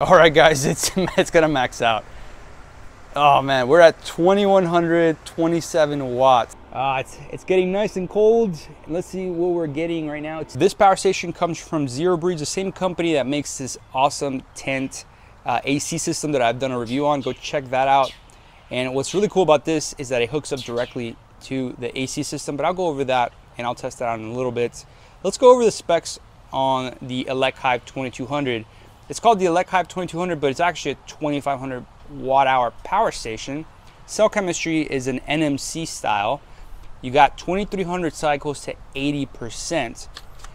All right, guys, it's gonna max out. Oh man, we're at 2127 watts. It's getting nice and cold. Let's see what we're getting right now. This power station comes from ZeroBreeze, the same company that makes this awesome tent AC system that I've done a review on. Go check that out. And what's really cool about this is that it hooks up directly to the AC system, but I'll go over that and I'll test that out in a little bit. Let's go over the specs on the ElecHive 2200. It's called the ElecHive 2200, but it's actually a 2500 watt hour power station. Cell chemistry is an NMC style. You got 2300 cycles to 80%.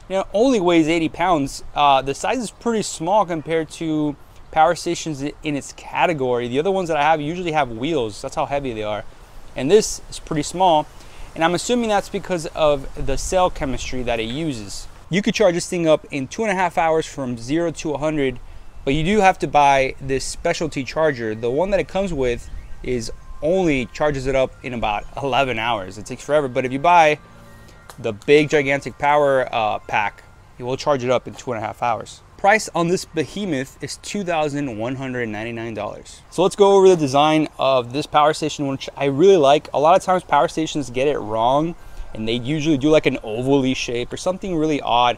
You know, it only weighs 80 pounds. The size is pretty small compared to power stations in its category. The other ones that I have usually have wheels. That's how heavy they are. And this is pretty small. And I'm assuming that's because of the cell chemistry that it uses. You could charge this thing up in 2.5 hours from 0 to 100, but you do have to buy this specialty charger. The one that it comes with is only charges it up in about 11 hours. It takes forever, but if you buy the big gigantic power pack, it will charge it up in 2.5 hours. Price on this behemoth is $2,199. So let's go over the design of this power station, which I really like. A lot of times power stations get it wrong, and they usually do like an oval-y shape or something really odd.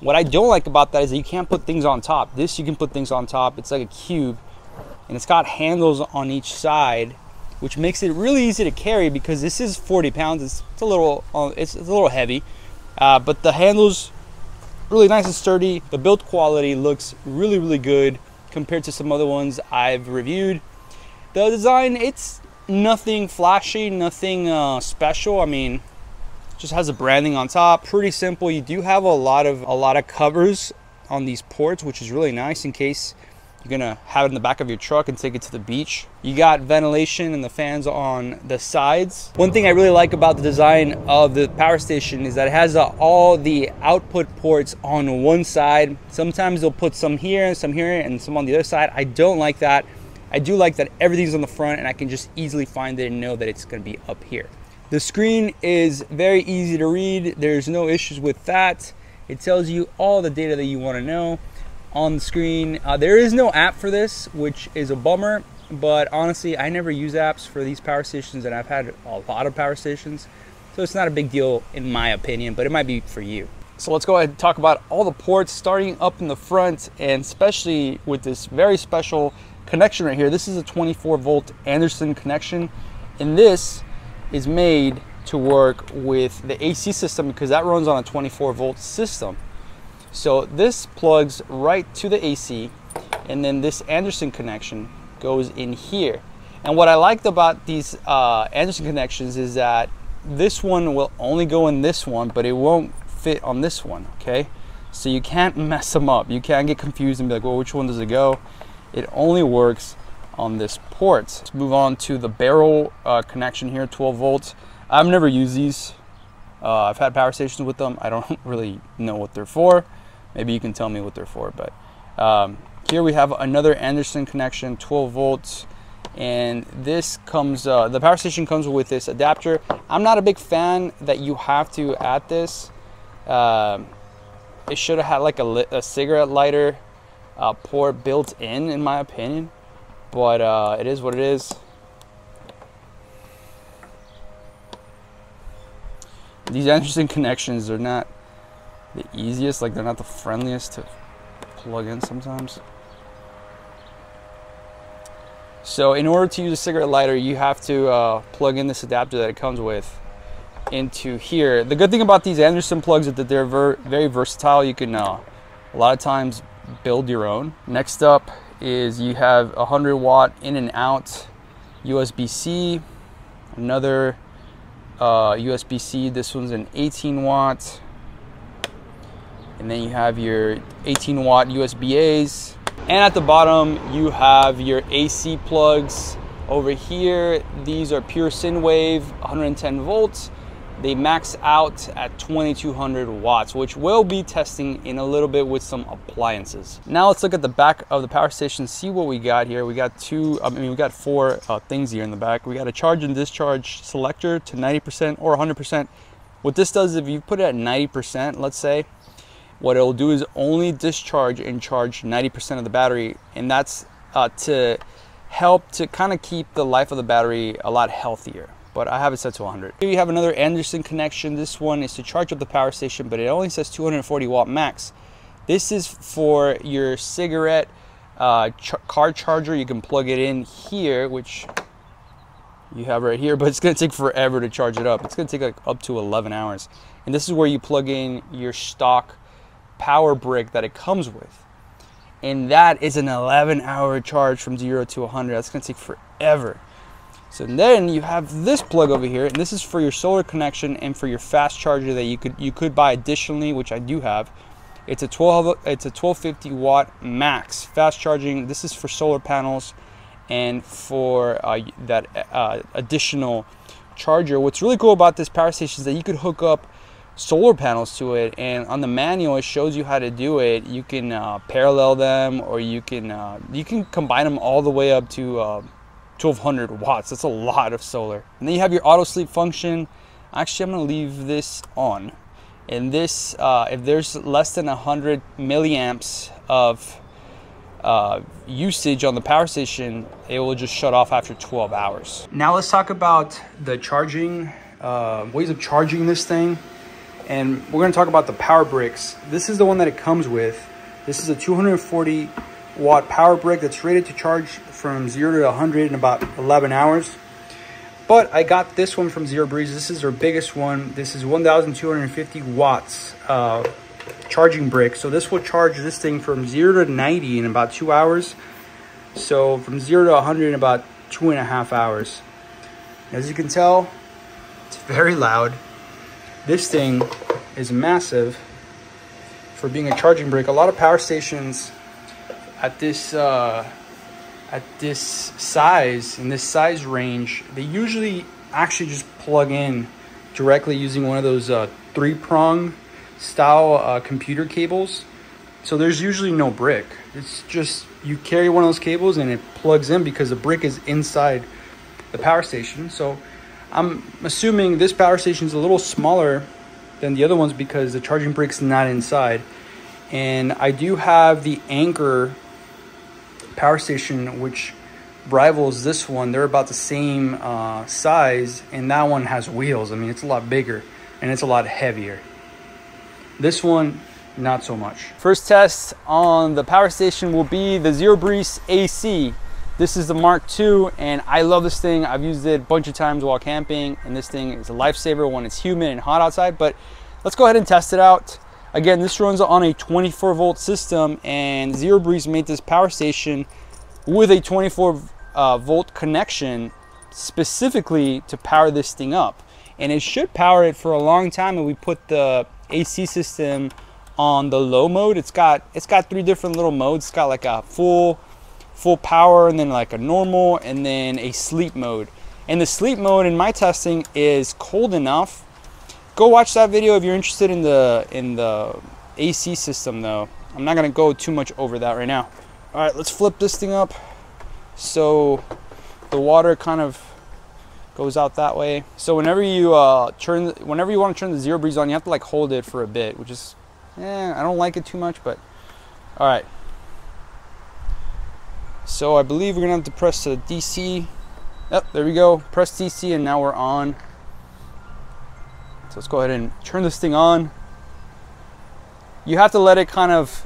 What I don't like about that is that you can't put things on top. This you can put things on top. It's like a cube, and it's got handles on each side, which makes it really easy to carry because this is 40 pounds. It's a little heavy, but the handles really nice and sturdy. The build quality looks really good compared to some other ones I've reviewed. The design, it's nothing flashy, nothing special. I mean, just has a branding on top. Pretty simple. You do have a lot of covers on these ports, which is really nice in case you're gonna have it in the back of your truck and take it to the beach. You got ventilation and the fans on the sides. One thing I really like about the design of the power station is that it has all the output ports on one side. Sometimes they'll put some here, and some on the other side. I don't like that. I do like that everything's on the front and I can just easily find it and know that it's gonna be up here. The screen is very easy to read. There's no issues with that. It tells you all the data that you wanna know on the screen. There is no app for this, which is a bummer, but honestly, I never use apps for these power stations, and I've had a lot of power stations, so it's not a big deal in my opinion, but it might be for you. So let's go ahead and talk about all the ports, starting up in the front, and especially with this very special connection right here. This is a 24-volt Anderson connection, and this is made to work with the AC system because that runs on a 24-volt system. So this plugs right to the AC, and then this Anderson connection goes in here. And what I liked about these Anderson connections is that this one will only go in this one, but it won't fit on this one, okay? So you can't mess them up. You can't get confused and be like, well, which one does it go? It only works on this port. Let's move on to the barrel connection here, 12 volts. I've never used these. I've had power stations with them. I don't really know what they're for. Maybe you can tell me what they're for, but here we have another Anderson connection, 12 volts, and this comes, the power station comes with this adapter. I'm not a big fan that you have to add this. It should have had like a cigarette lighter port built in my opinion, but it is what it is. These Anderson connections are not the easiest, like they're not the friendliest to plug in sometimes. So in order to use a cigarette lighter, you have to plug in this adapter that it comes with into here. The good thing about these Anderson plugs is that they're very versatile. You can a lot of times build your own. Next up is you have a 100-watt in and out USB-C, another USB-C. This one's an 18-watt. And then you have your 18-watt USB-A's. And at the bottom, you have your AC plugs. Over here, these are pure Synwave, 110 volts. They max out at 2200 watts, which we'll be testing in a little bit with some appliances. Now let's look at the back of the power station, see what we got here. We got four things here in the back. We got a charge and discharge selector to 90% or 100%. What this does is if you put it at 90%, let's say, what it'll do is only discharge and charge 90% of the battery, and that's to help to kind of keep the life of the battery a lot healthier. But I have it set to 100. Here you have another Anderson connection. This one is to charge up the power station, but it only says 240 watt max. This is for your cigarette car charger. You can plug it in here, which you have right here, but it's gonna take forever to charge it up. It's gonna take like up to 11 hours. And this is where you plug in your stock power brick that it comes with. And that is an 11-hour charge from 0 to 100. That's gonna take forever. So then you have this plug over here, and this is for your solar connection and for your fast charger that you could buy additionally, which I do have. It's a 1250 watt max fast charging. This is for solar panels and for that additional charger. What's really cool about this power station is that you could hook up solar panels to it, and on the manual it shows you how to do it. You can parallel them, or you can combine them all the way up to 1200 watts. That's a lot of solar. And then you have your auto sleep function. Actually, I'm going to leave this on. And this, if there's less than 100 milliamps of usage on the power station, it will just shut off after 12 hours. Now let's talk about the charging, ways of charging this thing. And we're going to talk about the power bricks. This is the one that it comes with. This is a 240 watt power brick that's rated to charge from 0 to 100 in about 11 hours. But I got this one from ZeroBreeze. This is our biggest one. This is 1,250 watts charging brick. So this will charge this thing from 0 to 90 in about 2 hours. So from 0 to 100 in about 2.5 hours. As you can tell, it's very loud. This thing is massive for being a charging brick. A lot of power stations at this size, in this size range, they usually actually just plug in directly using one of those 3-prong style computer cables. So there's usually no brick. It's just you carry one of those cables and it plugs in because the brick is inside the power station. So I'm assuming this power station is a little smaller than the other ones because the charging brick's not inside. And I do have the Anchor power station, which rivals this one. They're about the same size, and that one has wheels. I mean, it's a lot bigger and it's a lot heavier. This one, not so much. First test on the power station will be the ZeroBreeze AC. This is the Mark II, and I love this thing. I've used it a bunch of times while camping, and this thing is a lifesaver when it's humid and hot outside. But let's go ahead and test it out. Again, this runs on a 24 volt system, and ZeroBreeze made this power station with a 24 volt connection specifically to power this thing up. And it should power it for a long time. And we put the AC system on the low mode. It's got 3 different little modes. It's got like a full power, and then like a normal, and then a sleep mode. And the sleep mode in my testing is cold enough. Go watch that video if you're interested in the AC system though. I'm not gonna go too much over that right now. All right, let's flip this thing up so the water kind of goes out that way. So whenever you want to turn the ZeroBreeze on, you have to like hold it for a bit, which is, I don't like it too much, but all right. So I believe we're gonna have to press the DC. Yep, there we go. Press DC, and now we're on. So let's go ahead and turn this thing on. You have to let it kind of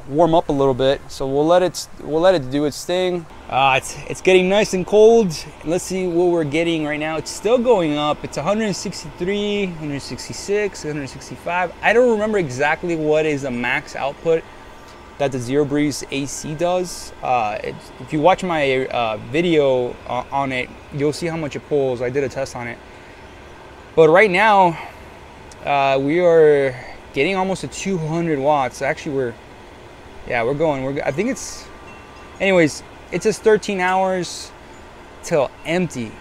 warm up a little bit. So we'll let it do its thing. It's getting nice and cold. Let's see what we're getting right now. It's still going up. It's 163, 166, 165. I don't remember exactly what is the max output that the ZeroBreeze AC does. If you watch my video on it, you'll see how much it pulls. I did a test on it. But right now, we are getting almost to 200 watts. Actually, we're going. I think it's, anyways, it says 13 hours till empty.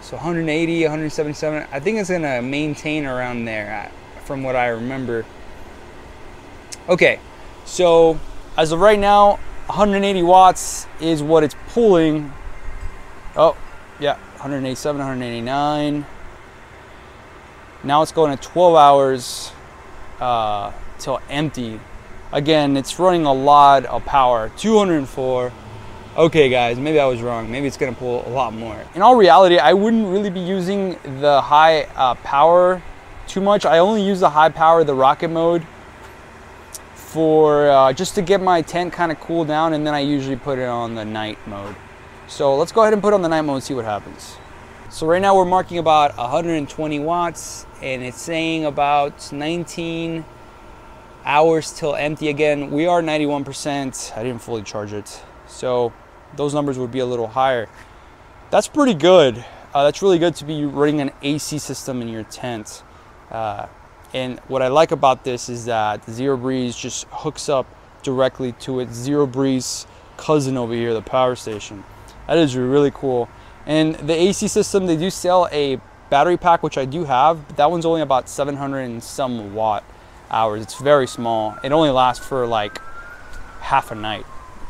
So 180, 177. I think it's gonna maintain around there from what I remember. Okay, so as of right now, 180 watts is what it's pulling. Oh, yeah, 187, 189. Now it's going at 12 hours till empty. Again, it's running a lot of power, 204. Okay guys, maybe I was wrong. Maybe it's gonna pull a lot more. In all reality, I wouldn't really be using the high power too much. I only use the high power, the rocket mode, for just to get my tent kind of cool down, and then I usually put it on the night mode. So let's go ahead and put it on the night mode and see what happens. So right now we're marking about 120 watts, and it's saying about 19 hours till empty. Again, we are 91%. I didn't fully charge it, so those numbers would be a little higher. That's pretty good. That's really good to be running an AC system in your tent. And what I like about this is that the ZeroBreeze just hooks up directly to its ZeroBreeze cousin over here, the power station. That is really cool. And the AC system, they do sell a battery pack, which I do have, but that one's only about 700 and some watt hours. It's very small. It only lasts for like half a night.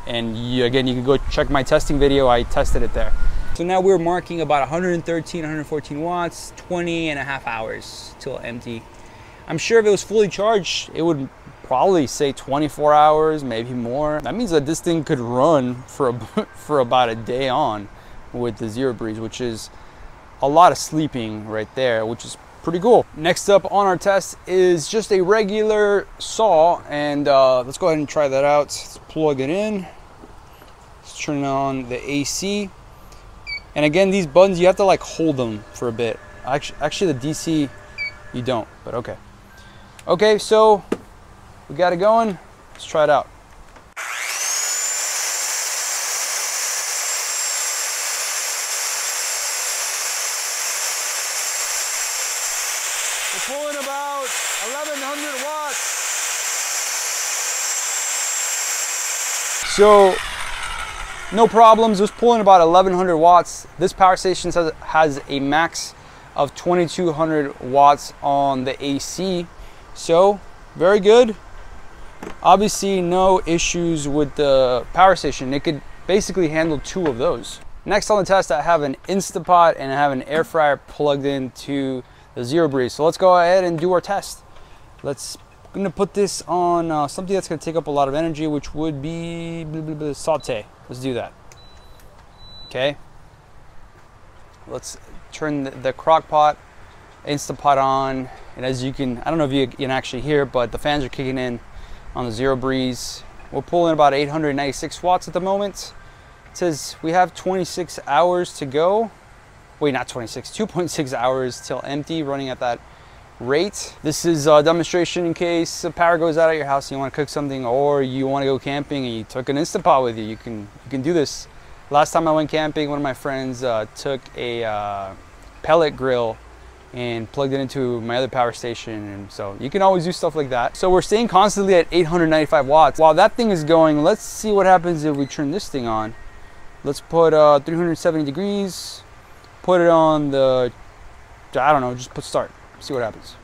And again, you can go check my testing video. I tested it there. So now we're marking about 113, 114 watts, 20 and a half hours till empty. I'm sure if it was fully charged, it would probably say 24 hours, maybe more. That means that this thing could run for about a day on with the ZeroBreeze, which is a lot of sleeping right there, which is pretty cool. Next up on our test is just a regular saw, and let's go ahead and try that out. Let's plug it in. Let's turn on the AC. And again, these buttons, you have to like hold them for a bit. Actually the DC, you don't, but okay. Okay, so we got it going. Let's try it out. We're pulling about 1100 watts. So no problems, just pulling about 1100 watts. This power station has a max of 2200 watts on the AC. So very good. Obviously no issues with the power station. It could basically handle 2 of those. Next on the test, I have an Instapot and I have an air fryer plugged into the ZeroBreeze. So let's go ahead and do our test. I'm gonna put this on something that's gonna take up a lot of energy, which would be saute. Let's do that. Okay. Let's turn the crock pot, Instapot on, and as you can, I don't know if you can actually hear, but the fans are kicking in on the ZeroBreeze. We're pulling about 896 watts at the moment. It says we have 26 hours to go. Wait, not 26, 2.6 hours till empty, running at that rate. This is a demonstration in case the power goes out at your house and you want to cook something, or you want to go camping and you took an Instapot with you. You can do this. Last time I went camping, one of my friends took a pellet grill and plugged it into my other power station, and so you can always do stuff like that. So we're staying constantly at 895 watts. While that thing is going, let's see what happens if we turn this thing on. Let's put 370 degrees, put it on the, I don't know, just put start, see what happens.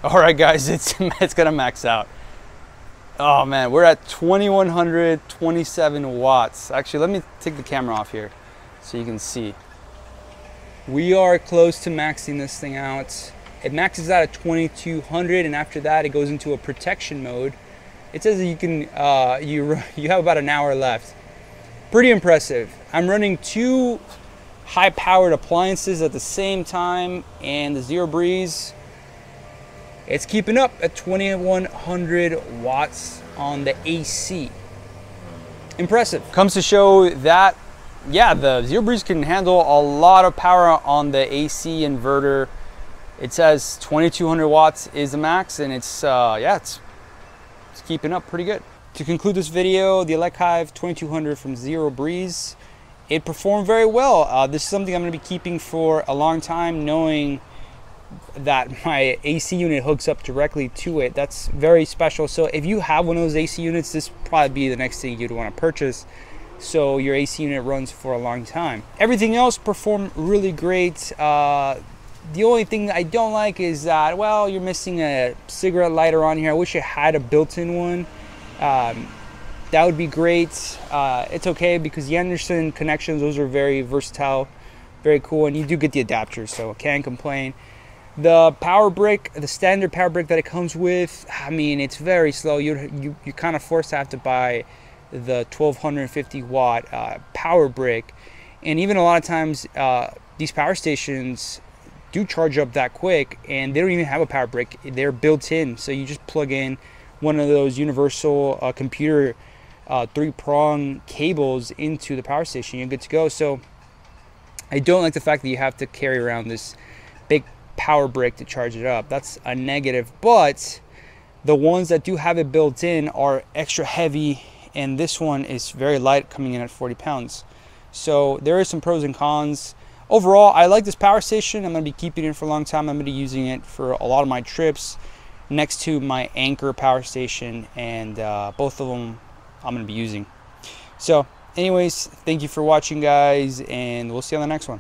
All right guys, it's gonna max out. Oh man, we're at 2127 watts. Actually, let me take the camera off here so you can see. We are close to maxing this thing out. It maxes out at 2200, and after that it goes into a protection mode. It says that you can you have about an hour left. Pretty impressive. I'm running 2 high-powered appliances at the same time, and the ZeroBreeze, it's keeping up at 2100 watts on the AC. Impressive. Comes to show that, yeah, the ZeroBreeze can handle a lot of power on the AC inverter. It says 2200 watts is the max, and it's yeah, it's keeping up pretty good. To conclude this video, the ElecHive 2200 from ZeroBreeze, it performed very well. This is something I'm going to be keeping for a long time, knowing that my AC unit hooks up directly to it. That's very special. So if you have one of those AC units, this would probably be the next thing you'd want to purchase, so your AC unit runs for a long time. Everything else performed really great. The only thing that I don't like is that, well, you're missing a cigarette lighter on here. I wish it had a built-in one. That would be great. It's okay because the Anderson connections, those are very versatile very cool, and you do get the adapter, so can't complain. The power brick, the standard power brick that it comes with, I mean, it's very slow. You're kind of forced to have to buy the 1250 watt power brick, and even a lot of times these power stations do charge up that quick, and they don't even have a power brick. They're built in, so you just plug in one of those universal computer 3-prong cables into the power station. You're good to go. So I don't like the fact that you have to carry around this big power brick to charge it up. That's a negative. But the ones that do have it built in are extra heavy, and this one is very light, coming in at 40 pounds. So there is some pros and cons. Overall, I like this power station. I'm going to be keeping it for a long time. I'm going to be using it for a lot of my trips next to my Anchor power station, and both of them I'm going to be using. So anyways, thank you for watching, guys, and we'll see you on the next one.